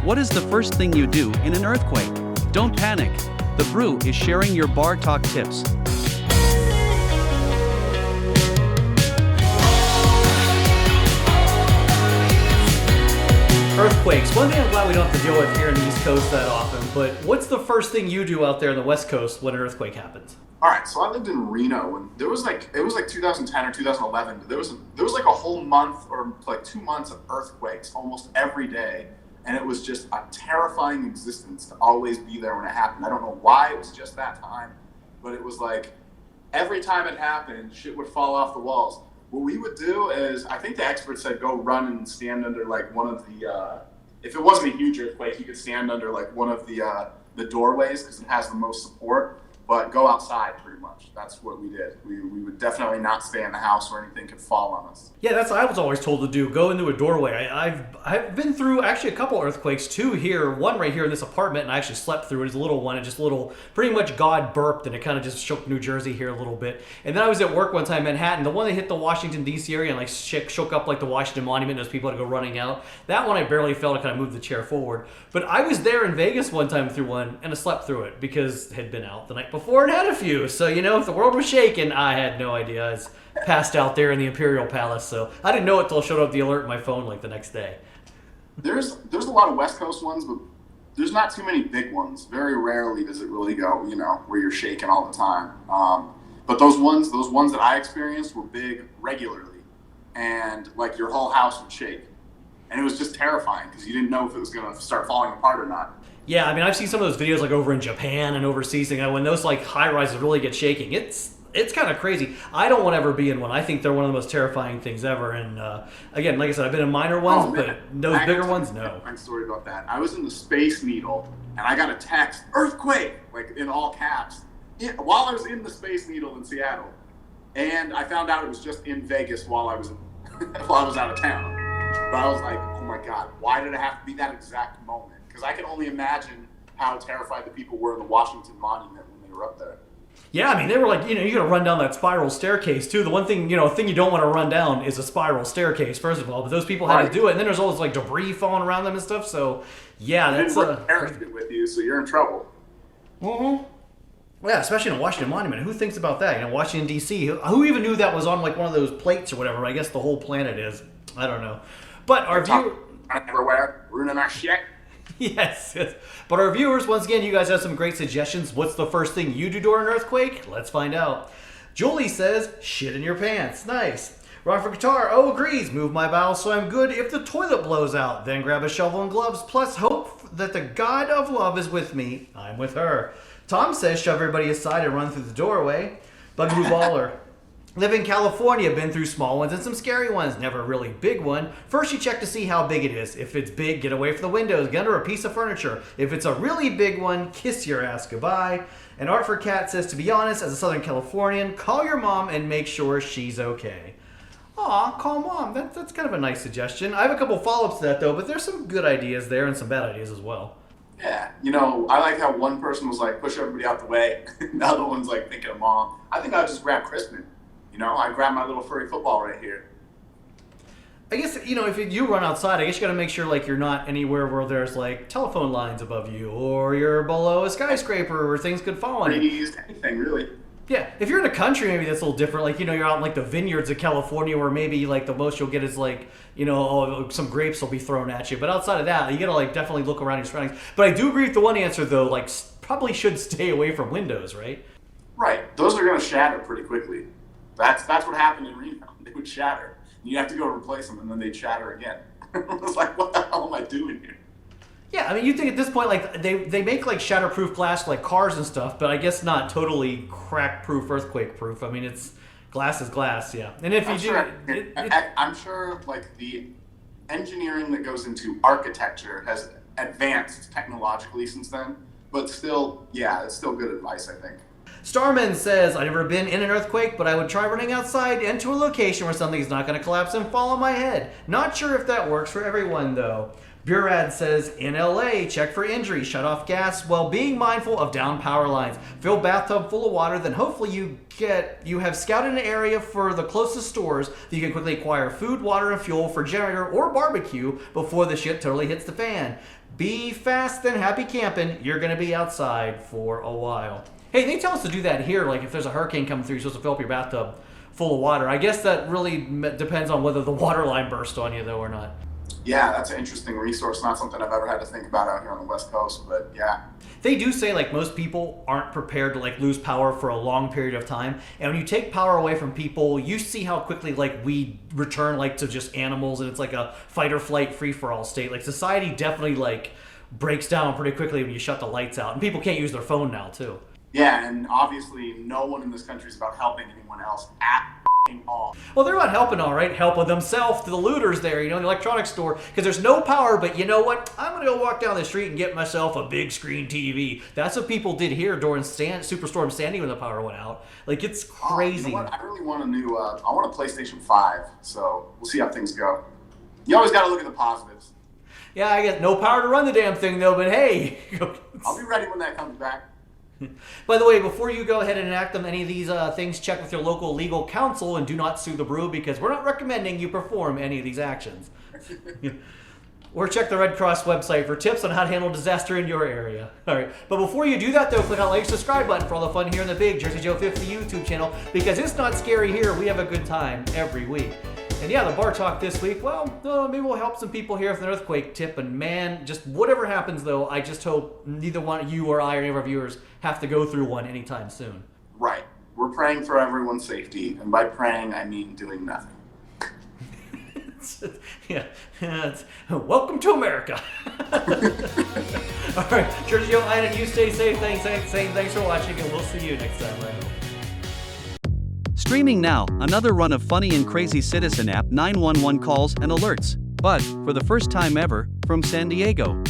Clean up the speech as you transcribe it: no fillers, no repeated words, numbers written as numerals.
What is the first thing you do in an earthquake? Don't panic. The Brew is sharing your bar talk tips. Earthquakes. One thing I'm glad we don't have to deal with here in the East Coast that often, but what's the first thing you do out there in the West Coast when an earthquake happens? All right, so I lived in Reno, and it was like 2010 or 2011. There was like a whole month or like 2 months of earthquakes almost every day, and it was just a terrifying existence to always be there when it happened. I don't know why it was just that time, but it was like every time it happened, shit would fall off the walls. What we would do is, I think the experts said go run and stand under like one of the, if it wasn't a huge earthquake, you could stand under like one of the doorways because it has the most support. But go outside, pretty much. That's what we did. We would definitely not stay in the house where anything could fall on us. Yeah, that's what I was always told to do. Go into a doorway. I've been through actually a couple earthquakes, two here, one right here in this apartment, and I actually slept through it. It's a little one, and just a little, pretty much God burped, and it kind of just shook New Jersey here a little bit. And then I was at work one time in Manhattan, the one that hit the Washington, D.C. area and like shook up like the Washington Monument, and those people had to go running out. That one I barely felt to kind of move the chair forward. But I was there in Vegas one time through one, and I slept through it because it had been out the night before and had a few. So, you know, if the world was shaking, I had no idea. I was passed out there in the Imperial Palace, so I didn't know it till it showed up the alert in my phone like the next day. There's a lot of West Coast ones, but there's not too many big ones. Very rarely does it really go, you know, where you're shaking all the time. But those ones that I experienced were big regularly, and like your whole house would shake. And it was just terrifying because you didn't know if it was going to start falling apart or not. Yeah, I mean, I've seen some of those videos like over in Japan and overseas, and when those like high rises really get shaking, it's kind of crazy. I don't want to ever be in one. I think they're one of the most terrifying things ever. And again, like I said, I've been in minor ones, but those bigger ones, no. A story about that. I was in the Space Needle, and I got a text, earthquake, like in all caps, while I was in the Space Needle in Seattle. And I found out it was just in Vegas while I was out of town. But I was like, oh my God, why did it have to be that exact moment? Because I can only imagine how terrified the people were in the Washington Monument when they were up there. Yeah, I mean, they were like, you know, you're going to run down that spiral staircase, too. The one thing, you know, thing you don't want to run down is a spiral staircase, first of all. But those people had to do it. And then there's all this, like, debris falling around them and stuff. So, yeah, that's a parachute with you, so you're in trouble. Mm-hmm. Yeah, especially in a Washington Monument. Who thinks about that? You know, Washington, D.C. Who even knew that was on, like, one of those plates or whatever? I guess the whole planet is. I don't know. But our view... Everywhere, ruining our shit. Yes. But our viewers, once again, you guys have some great suggestions. What's the first thing you do during an earthquake? Let's find out. Julie says, shit in your pants. Nice. Rock for Guitar, agrees. Move my bowels so I'm good if the toilet blows out. Then grab a shovel and gloves, plus hope that the God of love is with me. I'm with her. Tom says, shove everybody aside and run through the doorway. Bugaboo Baller. Live in California, been through small ones and some scary ones, never a really big one. First you check to see how big it is. If it's big, get away from the windows, get under a piece of furniture. If it's a really big one, kiss your ass goodbye. And Art for Cat says, to be honest, as a Southern Californian, call your mom and make sure she's okay. Aw, call mom. That's kind of a nice suggestion. I have a couple follow-ups to that though, but there's some good ideas there and some bad ideas as well. Yeah, you know, I like how one person was like, push everybody out the way. The other one's like thinking of mom. I think I would just grab Crispin. You know, I grab my little furry football right here. I guess, you know, if you run outside, I guess you got to make sure, like, you're not anywhere where there's, like, telephone lines above you, or you're below a skyscraper where things could fall on you. Anything, really. Yeah, if you're in a country, maybe that's a little different. Like, you know, you're out in, like, the vineyards of California where maybe, like, the most you'll get is, like, you know, some grapes will be thrown at you. But outside of that, you got to, like, definitely look around your surroundings. But I do agree with the one answer, though, like, probably should stay away from windows, right? Right. Those are going to shatter pretty quickly. That's what happened in Reno. They would shatter. You have to go replace them, and then they'd shatter again. It's like, what the hell am I doing here? Yeah, I mean, you think at this point, like, they make, like, shatterproof glass, like, cars and stuff, but I guess not totally crack-proof, earthquake-proof. I mean, it's glass is glass, yeah. And if I'm sure, like, the engineering that goes into architecture has advanced technologically since then, but still, yeah, it's still good advice, I think. Starman says, I've never been in an earthquake, but I would try running outside into a location where something's not going to collapse and fall on my head. Not sure if that works for everyone, though. Burad says, in LA, check for injuries, shut off gas while being mindful of down power lines. Fill bathtub full of water, then hopefully you have scouted an area for the closest stores that you can quickly acquire food, water, and fuel for generator or barbecue before the shit totally hits the fan. Be fast and happy camping. You're going to be outside for a while. Hey, they tell us to do that here. Like if there's a hurricane coming through, you're supposed to fill up your bathtub full of water. I guess that really depends on whether the water line burst on you, though, or not. Yeah, that's an interesting resource. Not something I've ever had to think about out here on the West Coast, but yeah. They do say like most people aren't prepared to like lose power for a long period of time, and when you take power away from people, you see how quickly like we return like to just animals, and it's like a fight or flight, free for all state. Like society definitely like breaks down pretty quickly when you shut the lights out, and people can't use their phone now too. Yeah, and obviously no one in this country is about helping anyone else at all. Well, they're not helping, all right. Helping themselves to the looters there, in the electronics store, because there's no power, but you know what? I'm going to go walk down the street and get myself a big screen TV. That's what people did here during Superstorm Sandy when the power went out. Like, it's crazy. You know what? I really want I want a PlayStation 5, so we'll see how things go. You always got to look at the positives. Yeah, I get no power to run the damn thing, though, but hey. I'll be ready when that comes back. By the way, before you go ahead and enact any of these things, check with your local legal counsel and do not sue the Brew, because we're not recommending you perform any of these actions. Or check the Red Cross website for tips on how to handle disaster in your area. All right, but before you do that, though, click on the like, subscribe button for all the fun here in the big Jersey Joe 50 YouTube channel, because it's not scary here. We have a good time every week. And yeah, the bar talk this week, well, maybe we'll help some people here with an earthquake tip. And man, just whatever happens, though, I just hope neither one of you or I or any of our viewers have to go through one anytime soon. Right. We're praying for everyone's safety. And by praying, I mean doing nothing. Welcome to America. All right, Jersey Joe, and you stay safe. Thanks for watching, and we'll see you next time. Right? Streaming now, another run of funny and crazy Citizen app 911 calls and alerts. But, for the first time ever, from San Diego.